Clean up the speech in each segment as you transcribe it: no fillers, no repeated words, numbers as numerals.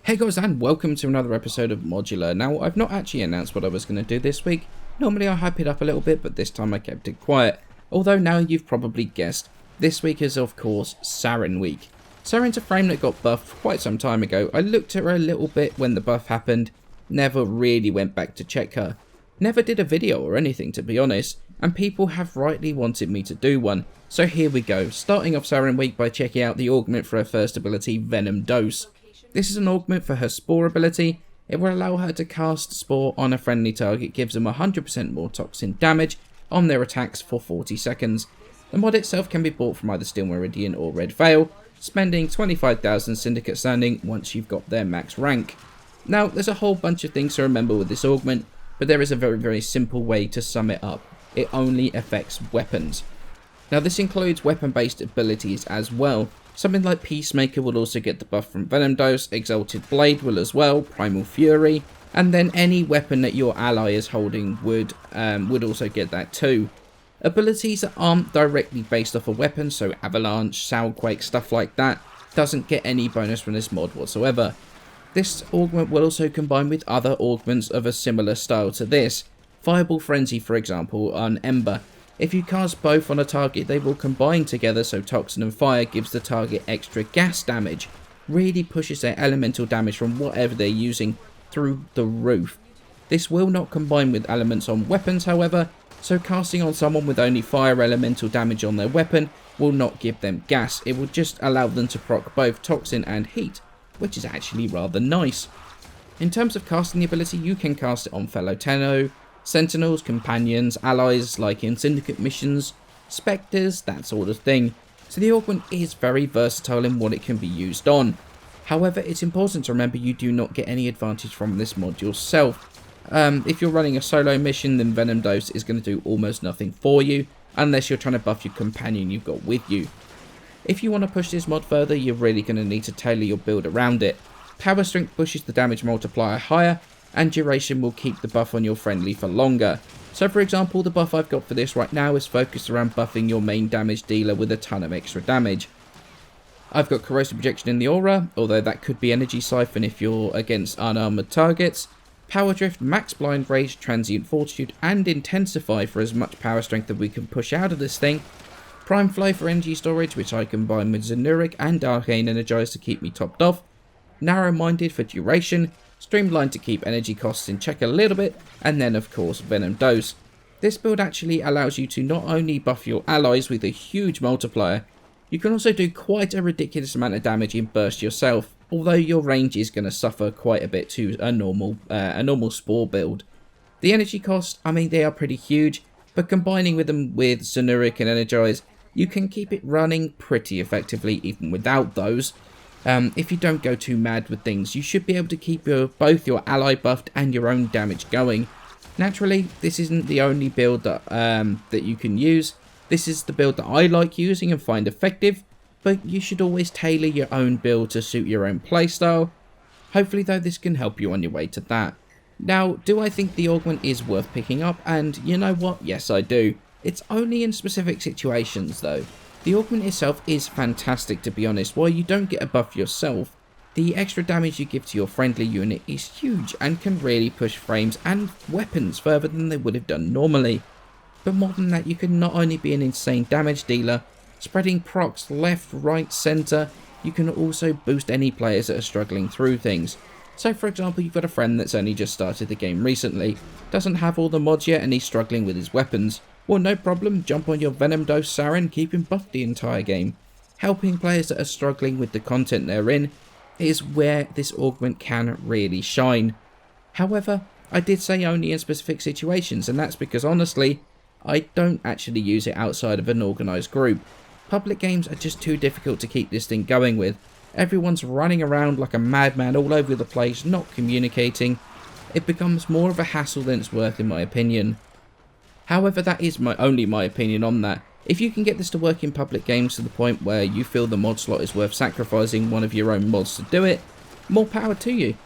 Hey guys, and welcome to another episode of Modular. Now, I've not actually announced what I was going to do this week. Normally I hype it up a little bit, but this time I kept it quiet. Although now you've probably guessed, this week is of course Saryn week. Saryn's a frame that got buffed quite some time ago. I looked at her a little bit when the buff happened, never really went back to check her. Never did a video or anything, to be honest, and people have rightly wanted me to do one. So here we go, starting off Saryn week by checking out the augment for her first ability, Venom Dose. This is an augment for her Spore ability. It will allow her to cast Spore on a friendly target, gives them 100% more toxin damage on their attacks for 40 seconds. The mod itself can be bought from either Steel Meridian or Red Veil, spending 25,000 Syndicate standing once you've got their max rank. Now, there's a whole bunch of things to remember with this augment, but there is a very simple way to sum it up. It only affects weapons. Now, this includes weapon-based abilities as well. Something like Peacemaker will also get the buff from Venom Dose, Exalted Blade will as well, Primal Fury, and then any weapon that your ally is holding would also get that too. Abilities that aren't directly based off a weapon, so Avalanche, Soundquake, stuff like that, doesn't get any bonus from this mod whatsoever. This augment will also combine with other augments of a similar style to this. Fireball Frenzy, for example, on Ember. If you cast both on a target, they will combine together, so Toxin and Fire gives the target extra gas damage. Really pushes their elemental damage from whatever they're using through the roof. This will not combine with elements on weapons, however, so casting on someone with only fire elemental damage on their weapon will not give them gas. It will just allow them to proc both Toxin and Heat, which is actually rather nice. In terms of casting the ability, you can cast it on fellow Tenno, Sentinels, Companions, Allies like in Syndicate missions, Spectres, that sort of thing. So the augment is very versatile in what it can be used on. However, it's important to remember you do not get any advantage from this mod yourself. If you're running a solo mission, then Venom Dose is going to do almost nothing for you, unless you're trying to buff your companion you've got with you. If you want to push this mod further, you're really going to need to tailor your build around it. Power Strength pushes the damage multiplier higher, and duration will keep the buff on your friendly for longer. So for example, the buff I've got for this right now is focused around buffing your main damage dealer with a ton of extra damage. I've got Corrosive Projection in the aura, although that could be Energy Siphon if you're against unarmored targets. Power Drift, Max Blind Rage, Transient Fortitude, and Intensify for as much power strength that we can push out of this thing. Prime Flow for energy storage, which I combine with Zenuric and Arcane Energize to keep me topped off. Narrow Minded for duration. Streamlined to keep energy costs in check a little bit, and then of course Venom Dose. This build actually allows you to not only buff your allies with a huge multiplier, you can also do quite a ridiculous amount of damage in burst yourself, although your range is going to suffer quite a bit to a normal Spore build. The energy costs, I mean, they are pretty huge, but combining with them with Zenuric and Energize, you can keep it running pretty effectively even without those. If you don't go too mad with things, you should be able to keep both your ally buffed and your own damage going. Naturally, this isn't the only build that you can use. This is the build that I like using and find effective, but you should always tailor your own build to suit your own playstyle. Hopefully though, this can help you on your way to that. Now, do I think the augment is worth picking up? And you know what? Yes, I do. It's only in specific situations though. The augment itself is fantastic, to be honest. While you don't get a buff yourself, the extra damage you give to your friendly unit is huge and can really push frames and weapons further than they would have done normally. But more than that, you can not only be an insane damage dealer, spreading procs left, right, centre, you can also boost any players that are struggling through things. So for example, you've got a friend that's only just started the game recently, doesn't have all the mods yet and he's struggling with his weapons. Well, no problem, jump on your Venom Dose Sarin, keep him buffed the entire game. Helping players that are struggling with the content they're in is where this augment can really shine. However, I did say only in specific situations, and that's because honestly, I don't actually use it outside of an organised group. Public games are just too difficult to keep this thing going with. Everyone's running around like a madman all over the place, not communicating. It becomes more of a hassle than it's worth in my opinion. However, that is only my opinion on that. If you can get this to work in public games to the point where you feel the mod slot is worth sacrificing one of your own mods to do it, more power to you.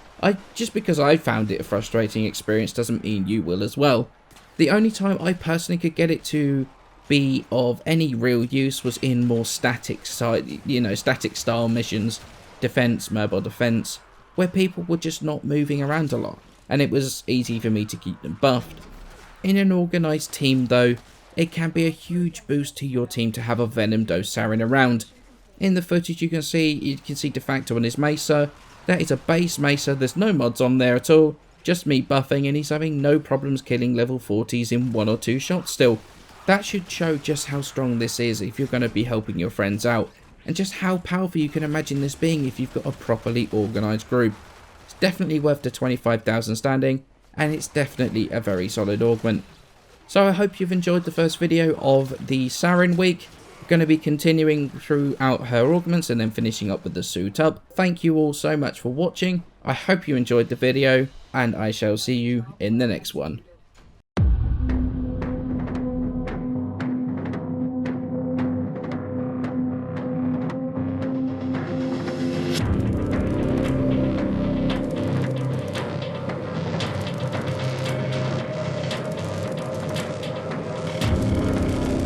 Just because I found it a frustrating experience doesn't mean you will as well. The only time I personally could get it to be of any real use was in more static style missions, defense, mobile defense. where people were just not moving around a lot, and it was easy for me to keep them buffed. In an organised team though, it can be a huge boost to your team to have a Venom Dose Sarin around. In the footage you can see de facto on his Mesa. That is a base Mesa, there's no mods on there at all, just me buffing, and he's having no problems killing level 40s in 1 or 2 shots still. That should show just how strong this is if you're going to be helping your friends out, and just how powerful you can imagine this being if you've got a properly organised group. It's definitely worth the 25,000 standing, and it's definitely a very solid augment. So I hope you've enjoyed the first video of the Saryn week. I'm going to be continuing throughout her augments and then finishing up with the suit up. Thank you all so much for watching. I hope you enjoyed the video, and I shall see you in the next one.